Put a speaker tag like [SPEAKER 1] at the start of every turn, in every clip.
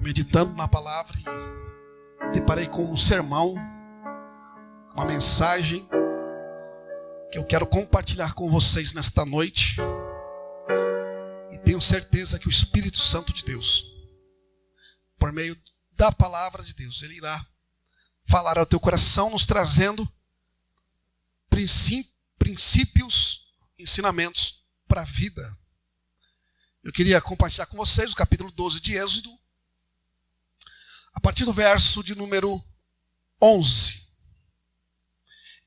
[SPEAKER 1] meditando na palavra e deparei com um sermão, uma mensagem que eu quero compartilhar com vocês nesta noite. E tenho certeza que o Espírito Santo de Deus, por meio da palavra de Deus, Ele irá falar ao teu coração, nos trazendo princípios, ensinamentos para a vida. Eu queria compartilhar com vocês o capítulo 12 de Êxodo, a partir do verso de número 11.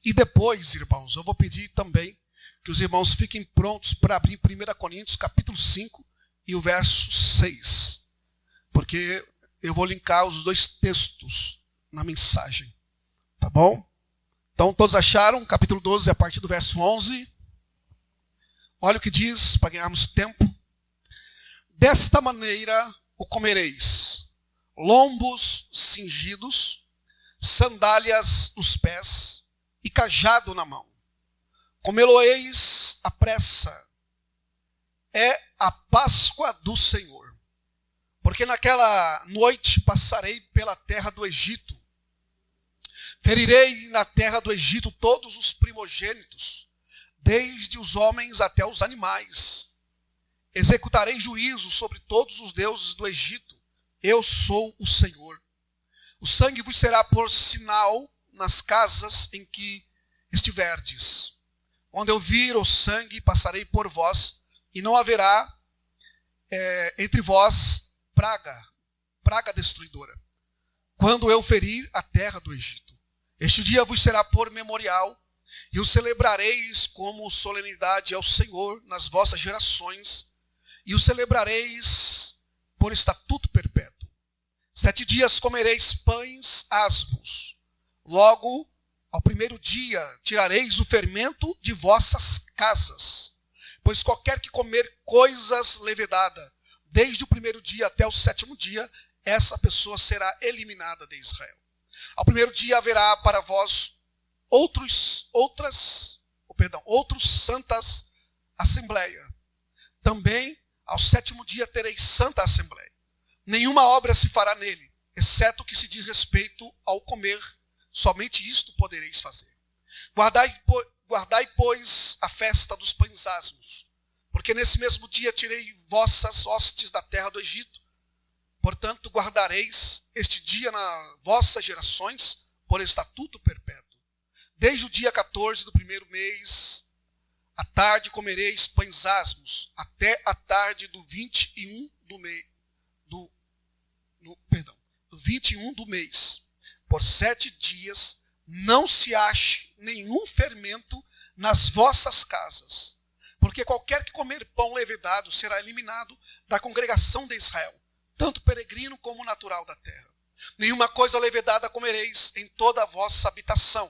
[SPEAKER 1] E depois, irmãos, eu vou pedir também que os irmãos fiquem prontos para abrir 1 Coríntios, capítulo 5 e o verso 6. Porque eu vou linkar os dois textos na mensagem. Tá bom? Então, todos acharam? Capítulo 12, a partir do verso 11. Olha o que diz, para ganharmos tempo. Desta maneira o comereis: lombos cingidos, sandálias nos pés e cajado na mão. Comê-lo-eis à pressa. É a Páscoa do Senhor. Porque naquela noite passarei pela terra do Egito. Ferirei na terra do Egito todos os primogênitos, desde os homens até os animais. Executarei juízo sobre todos os deuses do Egito. Eu sou o Senhor. O sangue vos será por sinal nas casas em que estiverdes. Onde eu vir o sangue, passarei por vós, e não haverá entre vós praga destruidora, quando eu ferir a terra do Egito. Este dia vos será por memorial, e o celebrareis como solenidade ao Senhor nas vossas gerações, e o celebrareis por estatuto perpétuo. 7 dias comereis pães asmos. Logo, ao primeiro dia, tirareis o fermento de vossas casas. Pois qualquer que comer coisas levedadas, desde o primeiro dia até o 7º dia, essa pessoa será eliminada de Israel. Ao primeiro dia haverá para vós outros santas assembleia. Também ao 7º dia tereis santa assembleia. Nenhuma obra se fará nele, exceto o que se diz respeito ao comer. Somente isto podereis fazer. Guardai, pois, a festa dos pães asmos, porque nesse mesmo dia tirei vossas hostes da terra do Egito. Portanto, guardareis este dia nas vossas gerações por estatuto perpétuo. Desde o dia 14 do primeiro mês, à tarde comereis pães asmos, até a tarde do 21 do mês. Por 7 dias não se ache nenhum fermento nas vossas casas, porque qualquer que comer pão levedado será eliminado da congregação de Israel, tanto peregrino como natural da terra. Nenhuma coisa levedada comereis em toda a vossa habitação.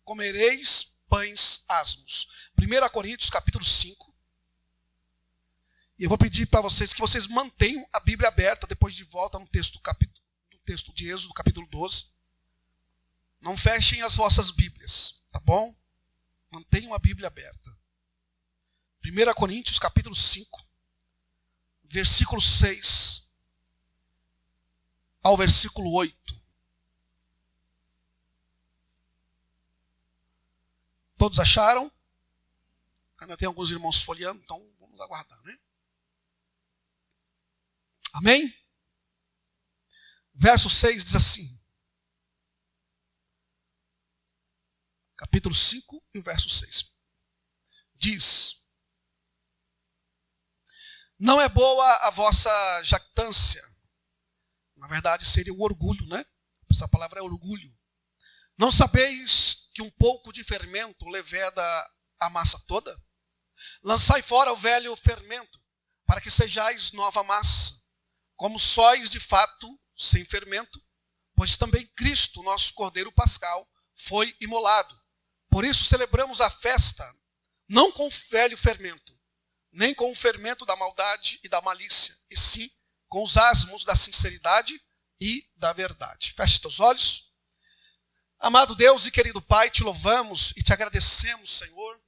[SPEAKER 1] Comereis pães asmos. 1 Coríntios capítulo 5. E eu vou pedir para vocês que vocês mantenham a Bíblia aberta depois de volta no texto de Êxodo, capítulo 12. Não fechem as vossas Bíblias, tá bom? Mantenham a Bíblia aberta. 1 Coríntios capítulo 5, versículo 6 ao versículo 8. Todos acharam? Ainda tem alguns irmãos folheando, então vamos aguardar, né? Amém? Verso 6 diz assim. Capítulo 5 e o verso 6. Diz: não é boa a vossa jactância. Na verdade seria o orgulho, né? Essa palavra é orgulho. Não sabeis que um pouco de fermento leveda a massa toda? Lançai fora o velho fermento, para que sejais nova massa, como sois de fato sem fermento, pois também Cristo, nosso Cordeiro Pascal, foi imolado. Por isso celebramos a festa, não com o velho fermento, nem com o fermento da maldade e da malícia, e sim com os asmos da sinceridade e da verdade. Feche teus olhos. Amado Deus e querido Pai, te louvamos e te agradecemos, Senhor,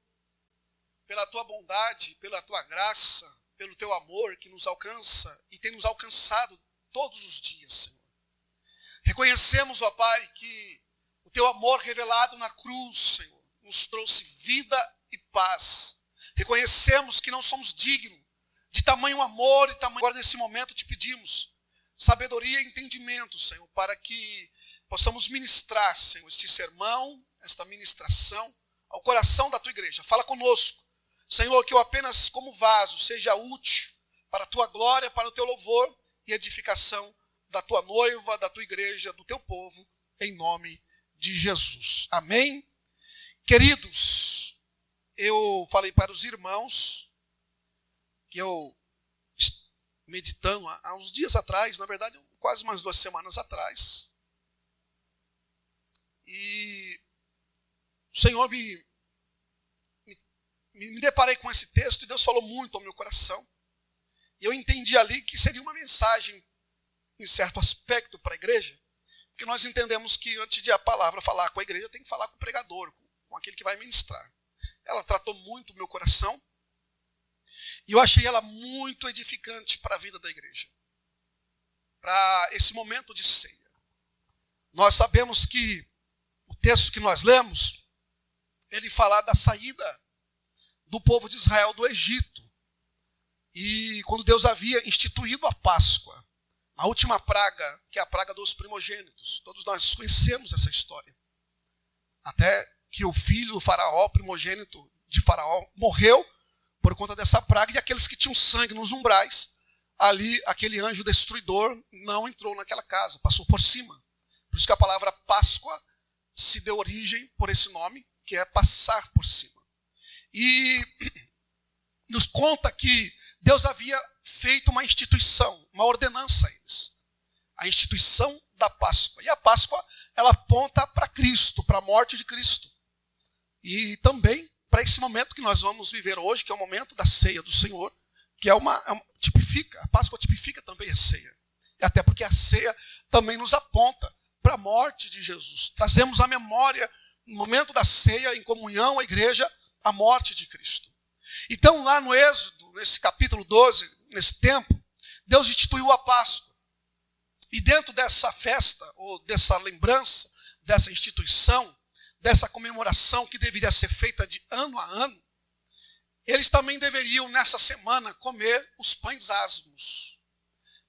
[SPEAKER 1] pela tua bondade, pela tua graça, pelo teu amor que nos alcança e tem nos alcançado todos os dias, Senhor. Reconhecemos, ó Pai, que o Teu amor revelado na cruz, Senhor, nos trouxe vida e paz. Reconhecemos que não somos dignos de tamanho amor e tamanho. Agora, nesse momento, te pedimos sabedoria e entendimento, Senhor, para que possamos ministrar, Senhor, este sermão, esta ministração, ao coração da Tua igreja. Fala conosco, Senhor, que eu apenas, como vaso, seja útil para a Tua glória, para o Teu louvor e edificação da Tua noiva, da Tua igreja, do Teu povo, em nome de Jesus. Amém? Queridos, eu falei para os irmãos que eu, meditando há uns dias atrás, na verdade, quase umas 2 semanas atrás, e o Senhor me deparei com esse texto e Deus falou muito ao meu coração. E eu entendi ali que seria uma mensagem, em certo aspecto, para a igreja, porque nós entendemos que antes de a palavra falar com a igreja, tem que falar com o pregador, com aquele que vai ministrar. Ela tratou muito o meu coração e eu achei ela muito edificante para a vida da igreja, para esse momento de ceia. Nós sabemos que o texto que nós lemos, ele fala da saída do povo de Israel do Egito. E quando Deus havia instituído a Páscoa, a última praga, que é a praga dos primogênitos. Todos nós conhecemos essa história. Até que o filho do faraó, primogênito de faraó, morreu por conta dessa praga. E aqueles que tinham sangue nos umbrais, ali aquele anjo destruidor não entrou naquela casa, passou por cima. Por isso que a palavra Páscoa se deu origem por esse nome, que é passar por cima. E nos conta que Deus havia feito uma instituição, uma ordenança a eles. A instituição da Páscoa. E a Páscoa, ela aponta para Cristo, para a morte de Cristo. E também para esse momento que nós vamos viver hoje, que é o momento da ceia do Senhor, que tipifica, a Páscoa tipifica também a ceia. E até porque a ceia também nos aponta para a morte de Jesus. Trazemos à memória, no momento da ceia, em comunhão, a igreja, a morte de Cristo. Então, lá no Êxodo, nesse capítulo 12, nesse tempo, Deus instituiu a Páscoa. E dentro dessa festa, ou dessa lembrança, dessa instituição, dessa comemoração que deveria ser feita de ano a ano, eles também deveriam, nessa semana, comer os pães asmos.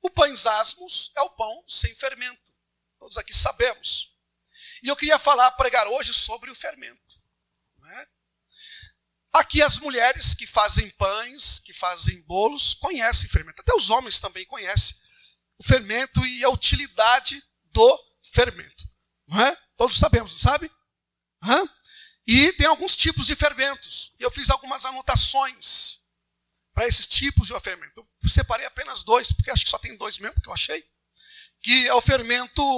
[SPEAKER 1] O pães asmos é o pão sem fermento. Todos aqui sabemos. E eu queria pregar hoje sobre o fermento. Né? Aqui as mulheres que fazem pães, que fazem bolos, conhecem fermento. Até os homens também conhecem o fermento e a utilidade do fermento. Não é? Todos sabemos, não sabe? E tem alguns tipos de fermentos. E eu fiz algumas anotações para esses tipos de fermento. Eu separei apenas 2, porque acho que só tem 2 mesmo que eu achei. Que é o fermento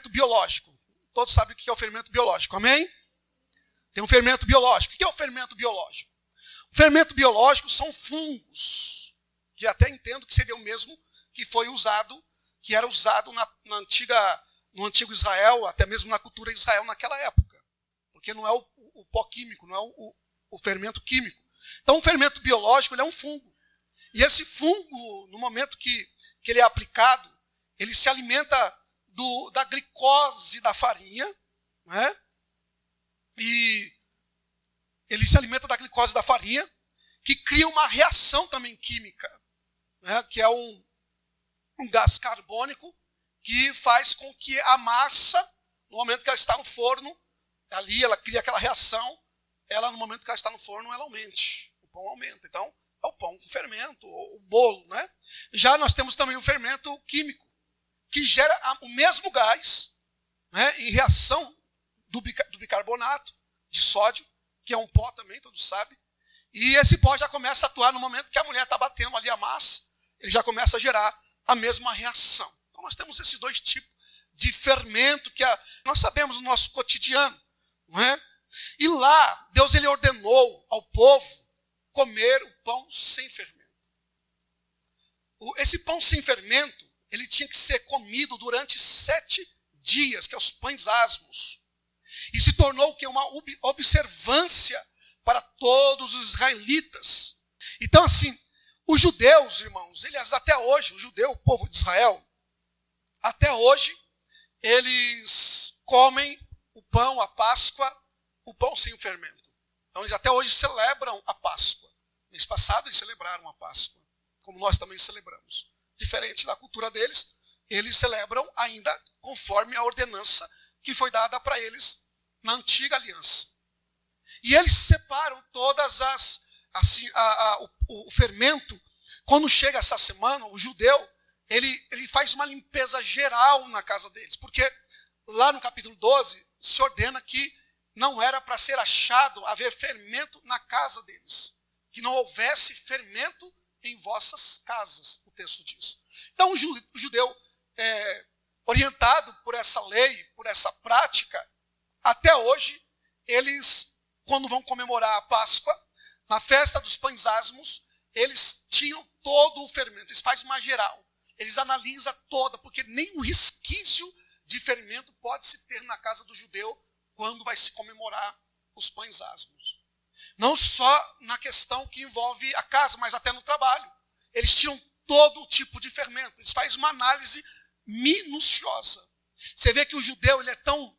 [SPEAKER 1] biológico. Todos sabem o que é o fermento biológico, amém? Tem um fermento biológico. O que é o fermento biológico? O fermento biológico são fungos, que até entendo que seria o mesmo que era usado no antigo Israel, até mesmo na cultura de Israel naquela época. Porque não é o pó químico, não é o fermento químico. Então o fermento biológico ele é um fungo. E esse fungo, no momento que ele é aplicado, ele se alimenta da glicose da farinha, né? E ele se alimenta da glicose da farinha, que cria uma reação também química, né? Que é um gás carbônico que faz com que a massa, no momento que ela está no forno, ali ela cria aquela reação, no momento que ela está no forno, ela aumente. O pão aumenta. Então, é o pão com fermento, o bolo, né? Já nós temos também o fermento químico, que gera o mesmo gás, né, em reação do bicarbonato de sódio, que é um pó também, todos sabem. E esse pó já começa a atuar no momento que a mulher está batendo ali a massa, ele já começa a gerar a mesma reação. Então nós temos esses 2 tipos de fermento que nós sabemos no nosso cotidiano. Não é? E lá, Deus ele ordenou ao povo comer o pão sem fermento. Esse pão sem fermento, ele tinha que ser comido durante 7 dias, que é os pães asmos. E se tornou uma observância para todos os israelitas. Então, assim, Os judeus, irmãos, eles até hoje, o judeu, o povo de Israel, até hoje, eles comem o pão, a Páscoa, o pão sem o fermento. Então eles até hoje celebram a Páscoa. Mês passado eles celebraram a Páscoa, como nós também celebramos. Diferente da cultura deles, eles celebram ainda conforme a ordenança que foi dada para eles na antiga aliança. E eles separam todas o fermento. Quando chega essa semana, o judeu, ele faz uma limpeza geral na casa deles. Porque lá no capítulo 12, se ordena que não era para ser achado haver fermento na casa deles. Que não houvesse fermento em vossas casas, o texto diz. Então o judeu, orientado por essa lei, por essa prática, até hoje, eles, quando vão comemorar a Páscoa, na festa dos pães asmos, eles tinham todo o fermento. Eles fazem uma geral. Eles analisam toda, porque nenhum resquício de fermento pode se ter na casa do judeu quando vai se comemorar os pães asmos. Não só na questão que envolve a casa, mas até no trabalho. Eles tinham todo tipo de fermento. Eles fazem uma análise minuciosa. Você vê que o judeu ele é tão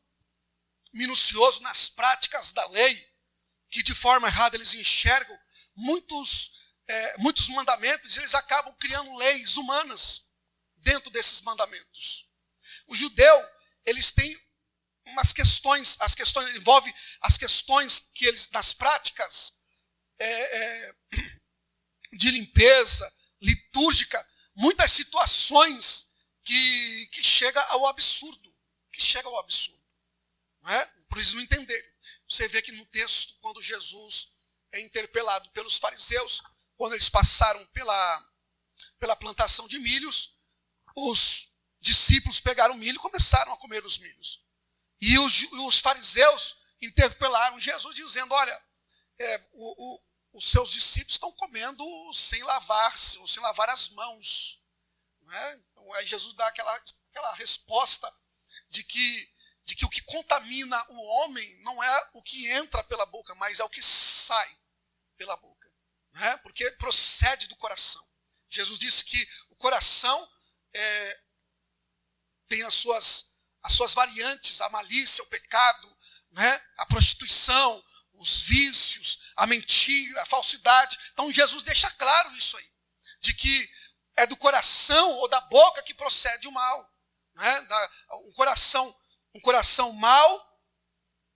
[SPEAKER 1] minucioso nas práticas da lei, que de forma errada eles enxergam muitos mandamentos, e eles acabam criando leis humanas dentro desses mandamentos. O judeu, eles têm umas questões, envolve as questões que eles, nas práticas de limpeza, litúrgica, muitas situações que chega ao absurdo, não é? Por eles não entenderem. Você vê que no texto, quando Jesus é interpelado pelos fariseus, quando eles passaram pela plantação de milhos, os discípulos pegaram milho e começaram a comer os milhos. E os fariseus interpelaram Jesus dizendo, olha, os seus discípulos estão comendo sem lavar-se, ou sem lavar as mãos. Não é? Então, aí Jesus dá aquela resposta de que o que contamina o homem não é o que entra pela boca, mas é o que sai pela boca. Não é? Porque procede do coração. Jesus disse que o coração tem as suas variantes, a malícia, o pecado, né? A prostituição, os vícios, a mentira, a falsidade. Então Jesus deixa claro isso aí, de que é do coração ou da boca que procede o mal. Né? Um coração mau,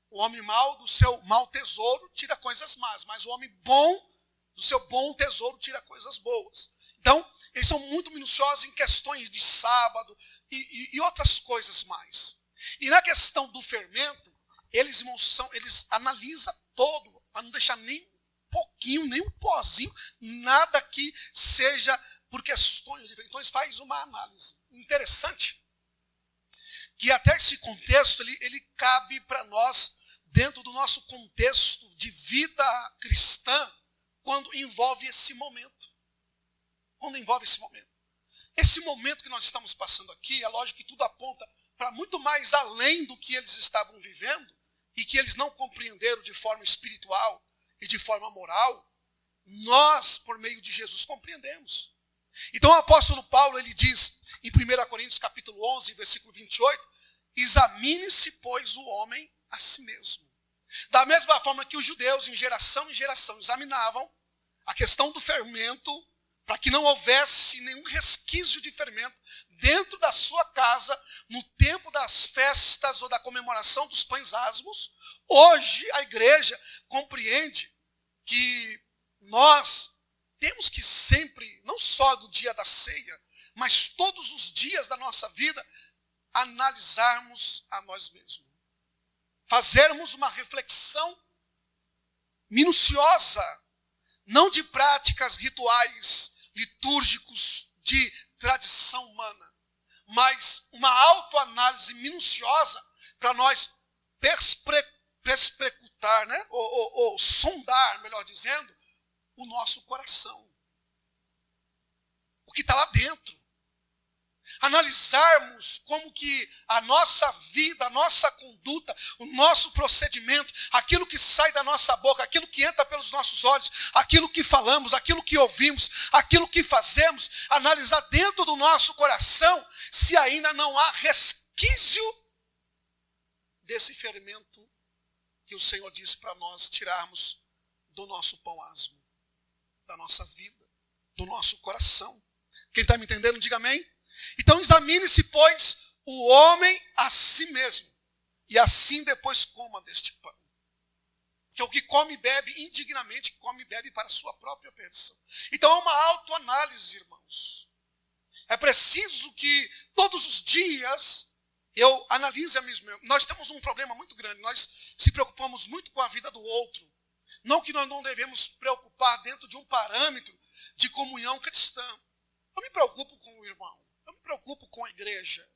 [SPEAKER 1] o homem mau do seu mau tesouro tira coisas más, mas o homem bom do seu bom tesouro tira coisas boas. Então, eles são muito minuciosos em questões de sábado e outras coisas mais. E na questão do fermento, eles analisam todo, para não deixar nem um pouquinho, nem um pozinho, nada que seja por questões diferentes. Então, eles fazem uma análise interessante, que até esse contexto, ele cabe para nós, dentro do nosso contexto de vida cristã, quando envolve esse momento. Esse momento que nós estamos passando aqui, é lógico que tudo aponta para muito mais além do que eles estavam vivendo e que eles não compreenderam de forma espiritual e de forma moral. Nós, por meio de Jesus, compreendemos. Então o apóstolo Paulo, ele diz em 1 Coríntios capítulo 11, versículo 28, examine-se, pois, o homem a si mesmo. Da mesma forma que os judeus, em geração examinavam a questão do fermento, para que não houvesse nenhum resquício de fermento dentro da sua casa, no tempo das festas ou da comemoração dos pães asmos, hoje a igreja compreende que nós temos que sempre, não só no dia da ceia, mas todos os dias da nossa vida, analisarmos a nós mesmos. Fazermos uma reflexão minuciosa, não de práticas rituais, litúrgicos, de tradição humana, mas uma autoanálise minuciosa para nós perscrutar, né? ou sondar, melhor dizendo, o nosso coração. O que está lá dentro. analisarmos como que a nossa vida, a nossa conduta, o nosso procedimento, aquilo que sai da nossa boca, aquilo que entra pelos nossos olhos, aquilo que falamos, aquilo que ouvimos, aquilo que fazemos, analisar dentro do nosso coração se ainda não há resquício desse fermento que o Senhor disse para nós tirarmos do nosso pão asmo, da nossa vida, do nosso coração. Quem está me entendendo, diga amém. Então examine-se, pois, o homem a si mesmo, e assim depois coma deste pão. Que o que come e bebe indignamente, come e bebe para a sua própria perdição. Então é uma autoanálise, irmãos. É preciso que todos os dias eu analise a mim mesmo. Nós temos um problema muito grande, nós se preocupamos muito com a vida do outro. Não que nós não devemos preocupar dentro de um parâmetro de comunhão cristã. Eu me preocupo com o irmão, eu me preocupo com a igreja.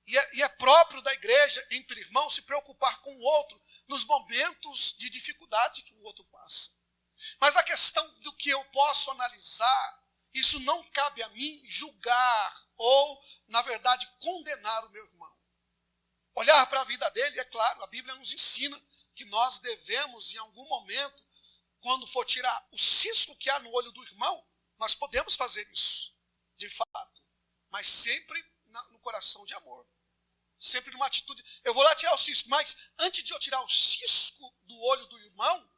[SPEAKER 1] E é próprio da igreja, entre irmãos, se preocupar com o outro nos momentos de dificuldade que o outro passa. Mas a questão do que eu posso analisar, isso não cabe a mim julgar ou, na verdade, condenar o meu irmão. Olhar para a vida dele, é claro, a Bíblia nos ensina que nós devemos, em algum momento, quando for tirar o cisco que há no olho do irmão, nós podemos fazer isso, de fato, mas sempre no coração de amor. Sempre numa atitude, eu vou lá tirar o cisco, mas antes de eu tirar o cisco do olho do irmão,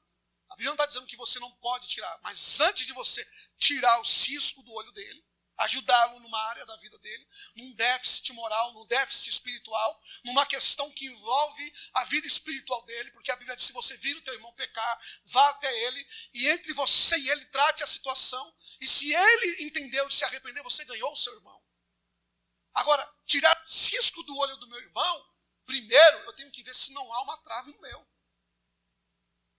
[SPEAKER 1] a Bíblia não está dizendo que você não pode tirar, mas antes de você tirar o cisco do olho dele, ajudá-lo numa área da vida dele, num déficit moral, num déficit espiritual, numa questão que envolve a vida espiritual dele, porque a Bíblia diz, se você vir o teu irmão pecar, vá até ele, e entre você e ele trate a situação, e se ele entendeu e se arrepender, você ganhou o seu irmão. Agora, tirar o cisco do olho do meu irmão, primeiro eu tenho que ver se não há uma trave no meu.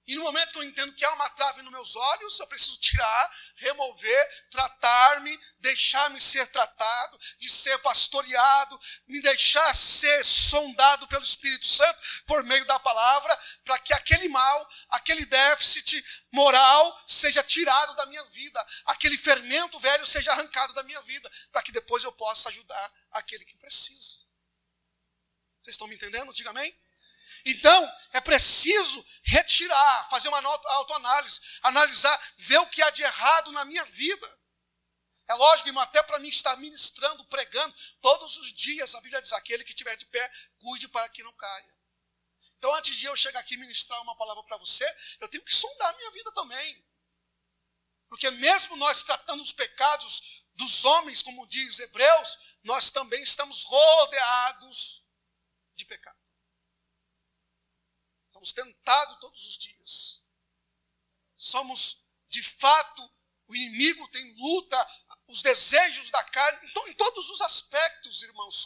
[SPEAKER 1] E no momento que eu entendo que há uma trave nos meus olhos, eu preciso tirar, remover, tratar-me, deixar-me ser tratado, de ser pastoreado, me deixar ser sondado pelo Espírito Santo por meio da palavra, para que aquele mal, aquele déficit moral seja tirado da minha vida, aquele fermento velho seja arrancado da minha vida, para que depois eu possa ajudar aquele que precisa. Vocês estão me entendendo? Diga amém. Então, é preciso retirar, fazer uma autoanálise, analisar, ver o que há de errado na minha vida. É lógico, irmão, até para mim estar ministrando, pregando, todos os dias, a Bíblia diz, aquele que estiver de pé, cuide para que não caia. Então, antes de eu chegar aqui e ministrar uma palavra para você, eu tenho que sondar a minha vida também. Porque mesmo nós tratando os pecados dos homens, como diz Hebreus, nós também estamos rodeados de pecado. Somos tentados todos os dias. Somos, de fato, o inimigo tem luta, os desejos da carne. Então, em todos os aspectos, irmãos,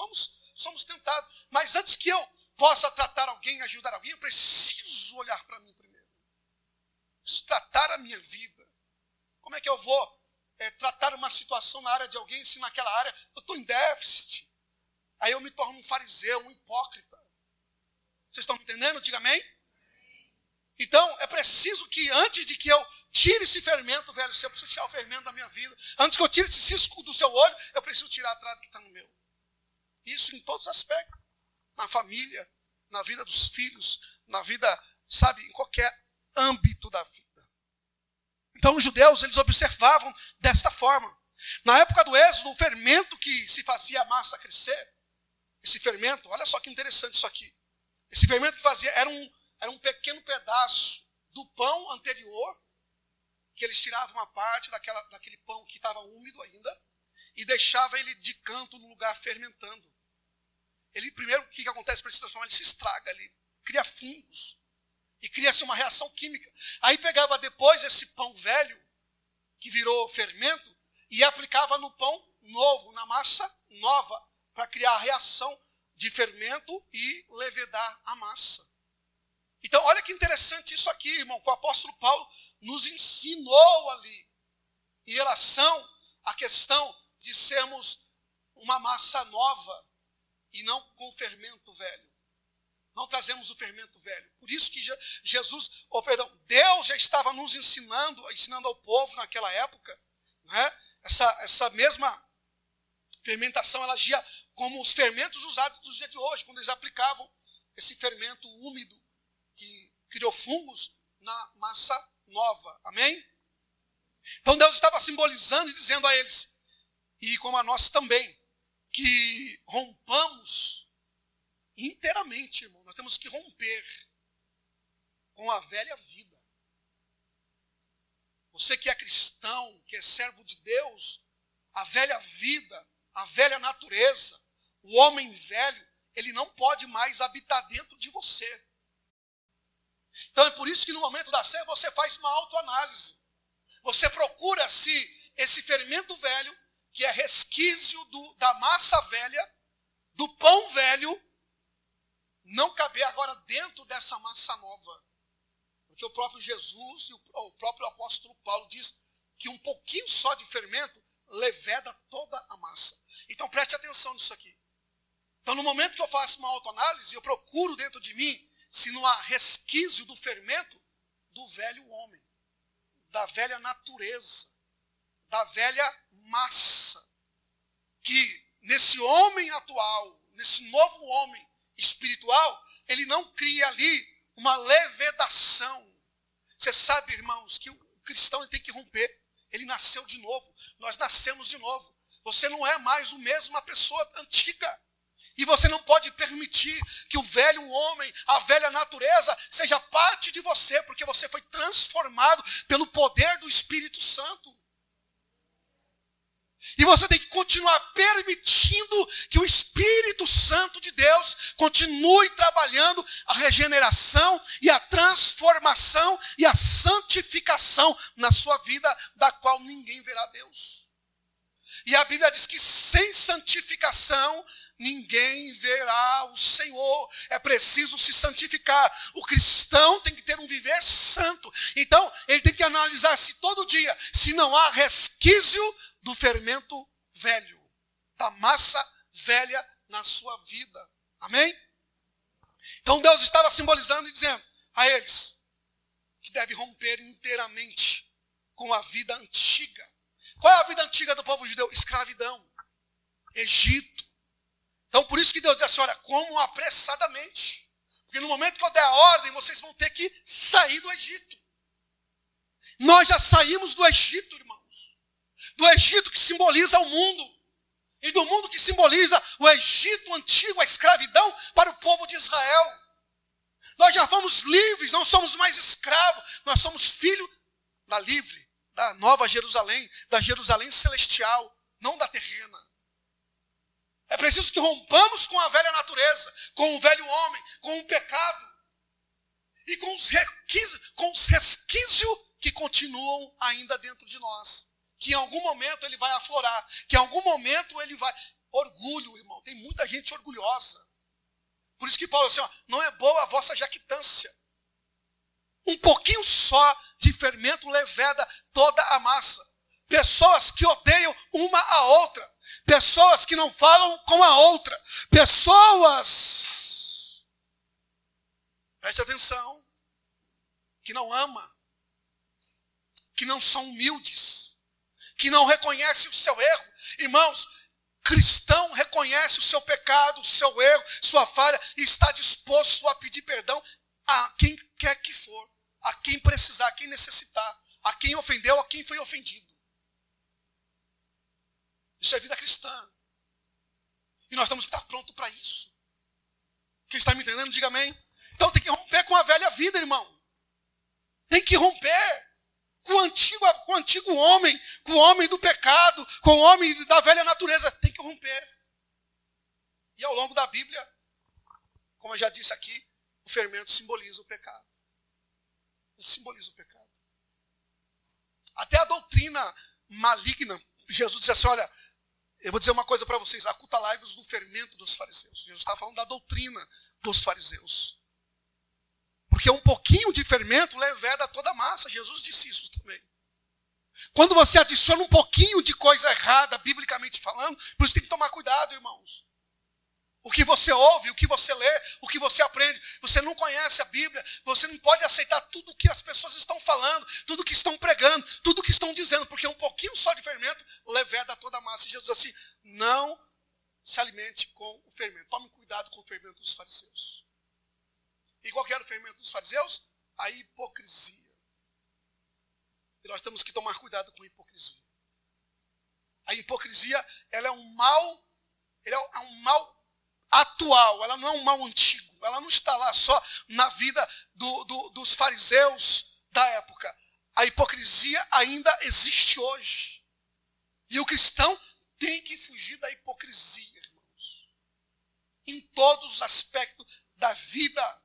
[SPEAKER 1] somos tentados. Mas antes que eu possa tratar alguém, ajudar alguém, eu preciso olhar para mim primeiro. Preciso tratar a minha vida. Como é que eu vou tratar uma situação na área de alguém se naquela área eu estou em déficit? Aí eu me torno um fariseu, um hipócrita. Vocês estão me entendendo? Diga amém. Então, é preciso que antes de que eu tire esse fermento, velho, se eu preciso tirar o fermento da minha vida, antes que eu tire esse cisco do seu olho, eu preciso tirar a trave que está no meu. Isso em todos os aspectos. Na família, na vida dos filhos, na vida, sabe, em qualquer âmbito da vida. Então, os judeus, eles observavam desta forma. Na época do Êxodo, o fermento que se fazia a massa crescer, esse fermento, olha só que interessante isso aqui. Esse fermento que fazia era um pequeno pedaço do pão anterior, que eles tiravam uma parte daquele pão que estava úmido ainda, e deixava ele de canto no lugar fermentando. Ele, primeiro, o que acontece para ele se transformar? Ele se estraga ali, cria fungos, e cria-se uma reação química. Aí pegava depois esse pão velho, que virou fermento, e aplicava no pão novo, na massa nova, para criar a reação de fermento e levedar a massa. Então, olha que interessante isso aqui, irmão, que o apóstolo Paulo nos ensinou ali, em relação à questão de sermos uma massa nova e não com fermento velho. Não trazemos o fermento velho. Por isso que Deus já estava nos ensinando ao povo naquela época, né? Essa mesma Fermentação, ela agia como os fermentos usados nos dias de hoje, quando eles aplicavam esse fermento úmido que criou fungos na massa nova. Amém? Então Deus estava simbolizando e dizendo a eles, e como a nós também, que rompamos inteiramente, irmão. Nós temos que romper com a velha vida. Você que é cristão, que é servo de Deus, a velha vida, a velha natureza, o homem velho, ele não pode mais habitar dentro de você. Então é por isso que no momento da ceia você faz uma autoanálise. Você procura se esse fermento velho, que é resquício da massa velha, do pão velho, não caber agora dentro dessa massa nova. Porque o próprio Jesus e o próprio apóstolo Paulo diz que um pouquinho só de fermento leveda toda a massa. Então preste atenção nisso aqui. Então no momento que eu faço uma autoanálise, eu procuro dentro de mim se não há resquício do fermento do velho homem, da velha natureza, da velha massa, que nesse homem atual, nesse novo homem espiritual, ele não cria ali uma levedação. Você sabe, irmãos, que o cristão ele tem que romper. Ele nasceu de novo. Nós nascemos de novo. Você não é mais o mesmo a pessoa antiga. E você não pode permitir que o velho homem, a velha natureza, seja parte de você, porque você foi transformado pelo poder do Espírito Santo. E você tem que continuar permitindo que o Espírito Santo de Deus continue trabalhando a regeneração e a transformação e a santificação na sua vida, da qual ninguém verá Deus. E a Bíblia diz que sem santificação ninguém verá o Senhor. É preciso se santificar. O cristão tem que ter um viver santo. Então, ele tem que analisar-se todo dia se não há resquício do fermento velho, da massa velha na sua vida. Amém? Então Deus estava simbolizando e dizendo a eles que deve romper inteiramente com a vida antiga. Qual é a vida antiga do povo judeu? Escravidão. Egito. Então por isso que Deus diz assim, olha, comam apressadamente. Porque no momento que eu der a ordem, vocês vão ter que sair do Egito. Nós já saímos do Egito, irmãos. Do Egito que simboliza o mundo. E do mundo que simboliza o Egito antigo, a escravidão para o povo de Israel. Nós já fomos livres, não somos mais escravos. Nós somos filhos da livre, da nova Jerusalém, da Jerusalém celestial, não da terrena. É preciso que rompamos com a velha natureza, com o velho homem, com o pecado. E com os resquícios que continuam ainda dentro de nós. Que em algum momento ele vai aflorar, que em algum momento ele vai... Orgulho, irmão, tem muita gente orgulhosa. Por isso que Paulo assim, ó, não é boa a vossa jactância. Um pouquinho só de fermento leveda toda a massa. Pessoas que odeiam uma a outra. Pessoas que não falam com a outra. Pessoas, preste atenção, que não ama, que não são humildes, que não reconhece o seu erro. Irmãos, cristão reconhece o seu pecado, o seu erro, sua falha, e está disposto a pedir perdão a quem quer que for, a quem precisar, a quem necessitar, a quem ofendeu, a quem foi ofendido. Isso é vida cristã. E nós temos que estar prontos para isso. Quem está me entendendo, diga amém. Então tem que romper com a velha vida, irmão. Tem que romper com o antigo homem, com o homem do pecado, com o homem da velha natureza. Tem que romper. E ao longo da Bíblia, como eu já disse aqui, o fermento simboliza o pecado. Ele simboliza o pecado. Até a doutrina maligna, Jesus disse assim, olha, eu vou dizer uma coisa para vocês, acutalai-vos do fermento dos fariseus. Jesus está falando da doutrina dos fariseus. Porque um pouquinho de fermento leveda toda a massa. Jesus disse isso também. Quando você adiciona um pouquinho de coisa errada, biblicamente falando, por isso tem que tomar cuidado, irmãos. O que você ouve, o que você lê, o que você aprende. Você não conhece a Bíblia, você não pode aceitar tudo o que as pessoas estão falando, tudo o que estão pregando, tudo o que estão dizendo, porque um pouquinho só de fermento leveda toda a massa. E Jesus diz assim, Não se alimente com o fermento. Tome cuidado com o fermento dos fariseus. E qual que era o fermento dos fariseus? A hipocrisia. E nós temos que tomar cuidado com a hipocrisia. A hipocrisia, ela é um mal atual, ela não é um mal antigo. Ela não está lá só na vida dos fariseus da época. A hipocrisia ainda existe hoje. E o cristão tem que fugir da hipocrisia, irmãos. Em todos os aspectos da vida.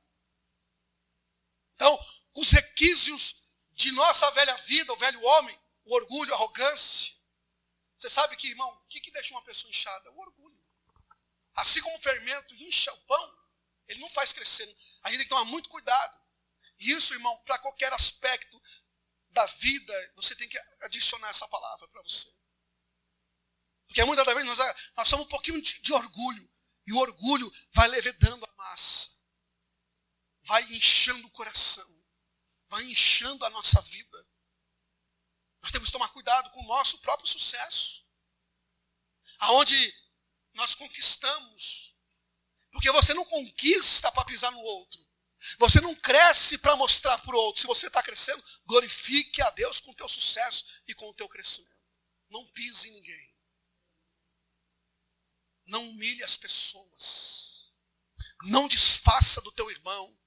[SPEAKER 1] Então, os requisitos de nossa velha vida, o velho homem, o orgulho, a arrogância. Você sabe que, irmão, o que deixa uma pessoa inchada? O orgulho. Assim como o fermento incha o pão, ele não faz crescer. A gente tem que tomar muito cuidado. E isso, irmão, para qualquer aspecto da vida, você tem que adicionar essa palavra para você. Porque muitas das vezes nós somos um pouquinho de orgulho. E o orgulho vai levedando a massa. Vai inchando o coração. Vai inchando a nossa vida. Nós temos que tomar cuidado com o nosso próprio sucesso. Aonde nós conquistamos. Porque você não conquista para pisar no outro. Você não cresce para mostrar para o outro. Se você está crescendo, glorifique a Deus com o teu sucesso e com o teu crescimento. Não pise em ninguém. Não humilhe as pessoas. Não desfaça do teu irmão.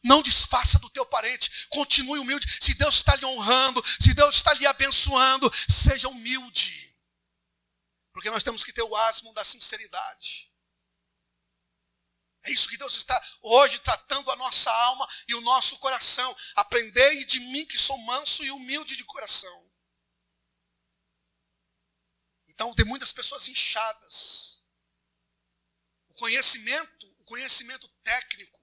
[SPEAKER 1] Não desfaça do teu parente. Continue humilde. Se Deus está lhe honrando, se Deus está lhe abençoando, seja humilde. Porque nós temos que ter o asmo da sinceridade. É isso que Deus está hoje tratando a nossa alma e o nosso coração. Aprendei de mim que sou manso e humilde de coração. Então tem muitas pessoas inchadas. O conhecimento técnico.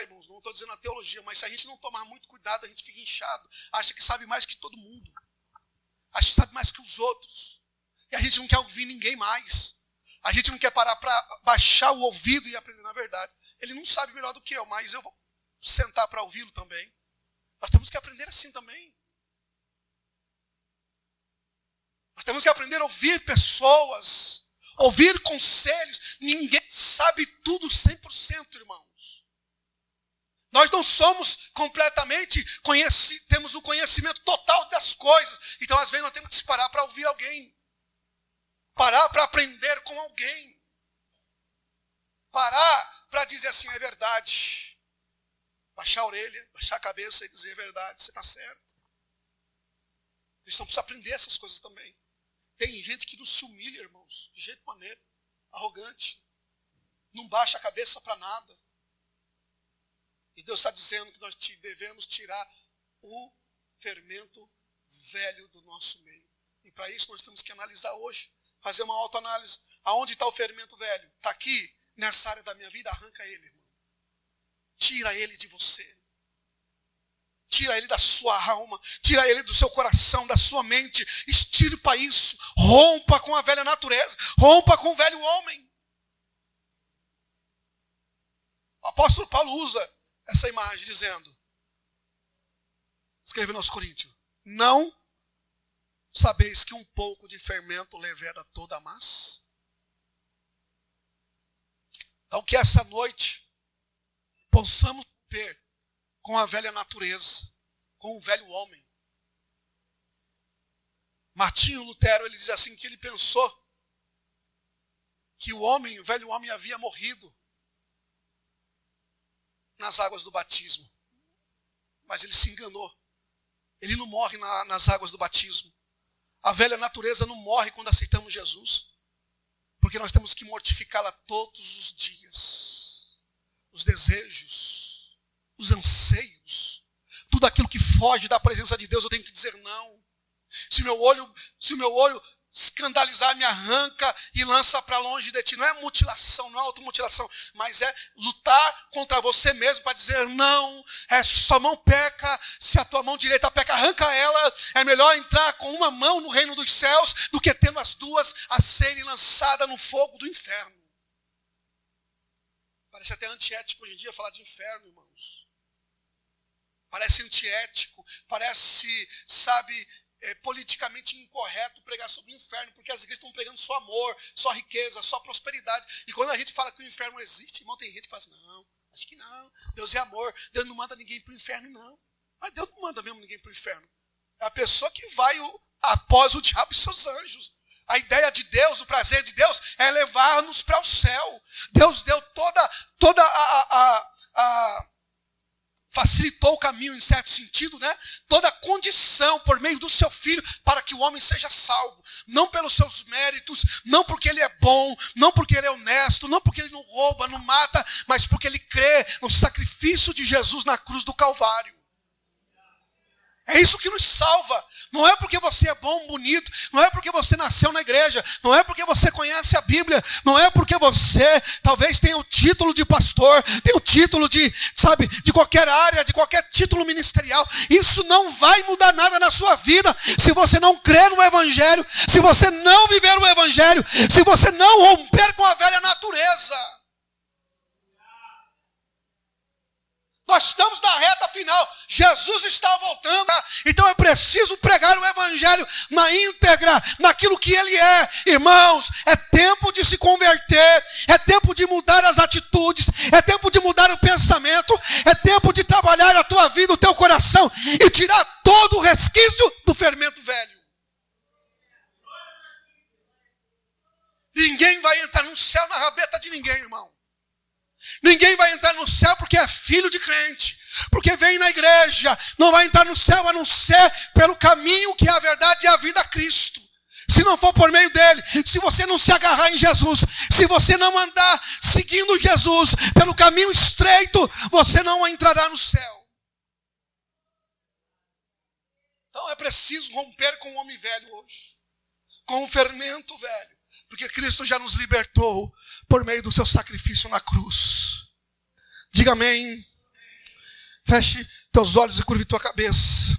[SPEAKER 1] Irmãos, não estou dizendo a teologia, mas se a gente não tomar muito cuidado, a gente fica inchado. Acha que sabe mais que todo mundo. Acha que sabe mais que os outros. E a gente não quer ouvir ninguém mais. A gente não quer parar para baixar o ouvido e aprender na verdade. Ele não sabe melhor do que eu, mas eu vou sentar para ouvi-lo também. Nós temos que aprender assim também. Nós temos que aprender a ouvir pessoas, ouvir conselhos. Ninguém sabe tudo 100%, irmãos. Nós não somos completamente, temos o conhecimento total das coisas. Então, às vezes, nós temos que parar para ouvir alguém. Parar para aprender com alguém. Parar para dizer assim, é verdade. Baixar a orelha, baixar a cabeça e dizer, é verdade, você está certo. Eles precisam aprender essas coisas também. Tem gente que não se humilha, irmãos, de jeito maneiro, arrogante. Não baixa a cabeça para nada. E Deus está dizendo que nós devemos tirar o fermento velho do nosso meio. E para isso nós temos que analisar hoje. Fazer uma autoanálise. Aonde está o fermento velho? Está aqui, nessa área da minha vida, arranca ele, irmão. Tira ele de você. Tira ele da sua alma. Tira ele do seu coração, da sua mente. Extirpa isso. Rompa com a velha natureza. Rompa com o velho homem. O apóstolo Paulo usa essa imagem dizendo, escrevendo aos Coríntios, não sabeis que um pouco de fermento leveda toda a massa? Então que essa noite possamos romper com a velha natureza, com o velho homem. Martinho Lutero, ele diz assim, que ele pensou que o velho homem havia morrido nas águas do batismo. Mas ele se enganou. Ele não morre nas águas do batismo. A velha natureza não morre quando aceitamos Jesus. Porque nós temos que mortificá-la todos os dias. Os desejos, os anseios, tudo aquilo que foge da presença de Deus, eu tenho que dizer não. Se o meu olho escandalizar, me arranca e lança para longe de ti. Não é mutilação, não é automutilação, mas é lutar contra você mesmo para dizer não. Sua mão peca, se a tua mão direita peca, arranca ela. É melhor entrar com uma mão no reino dos céus do que tendo as duas a serem lançadas no fogo do inferno. Parece até antiético hoje em dia falar de inferno, irmãos. Parece antiético, parece, sabe, politicamente incorreto pregar sobre o inferno, porque as igrejas estão pregando só amor, só riqueza, só prosperidade. E quando a gente fala que o inferno não existe, irmão, tem gente que fala assim, não, acho que não, Deus é amor, Deus não manda ninguém para o inferno, não. Mas Deus não manda mesmo ninguém para o inferno. É a pessoa que vai após o diabo e seus anjos. A ideia de Deus, o prazer de Deus é levar-nos para o céu. Deus deu toda facilitou o caminho em certo sentido, né? Toda a condição por meio do seu filho para que o homem seja salvo. Não pelos seus méritos, não porque ele é bom, não porque ele é honesto, não porque ele não rouba, não mata, mas porque ele crê no sacrifício de Jesus na cruz do Calvário. É isso que nos salva. Não é porque você é bom, bonito, não é porque você nasceu na igreja, não é porque você conhece a Bíblia, não é porque você talvez tenha o título de pastor, tenha o título de qualquer área, de qualquer título ministerial. Isso não vai mudar nada na sua vida se você não crer no Evangelho, se você não viver o Evangelho, se você não romper com a velha natureza. Nós estamos na reta final. Jesus está voltando. Então é preciso pregar o Evangelho na íntegra, naquilo que ele é. Irmãos, é tempo de se converter. É tempo de mudar as atitudes. É tempo de mudar o pensamento. É tempo de trabalhar a tua vida, o teu coração e tirar todo o resquício do fermento velho. Ninguém vai entrar no céu na rabeta de ninguém, irmão. Ninguém vai entrar no céu porque é filho de crente, porque vem na igreja. Não vai entrar no céu a não ser pelo caminho que é a verdade e a vida a Cristo. Se não for por meio dele, se você não se agarrar em Jesus, se você não andar seguindo Jesus pelo caminho estreito, você não entrará no céu. Então é preciso romper com o homem velho hoje, com o fermento velho, porque Cristo já nos libertou por meio do seu sacrifício na cruz. Diga amém. Feche teus olhos e curve tua cabeça.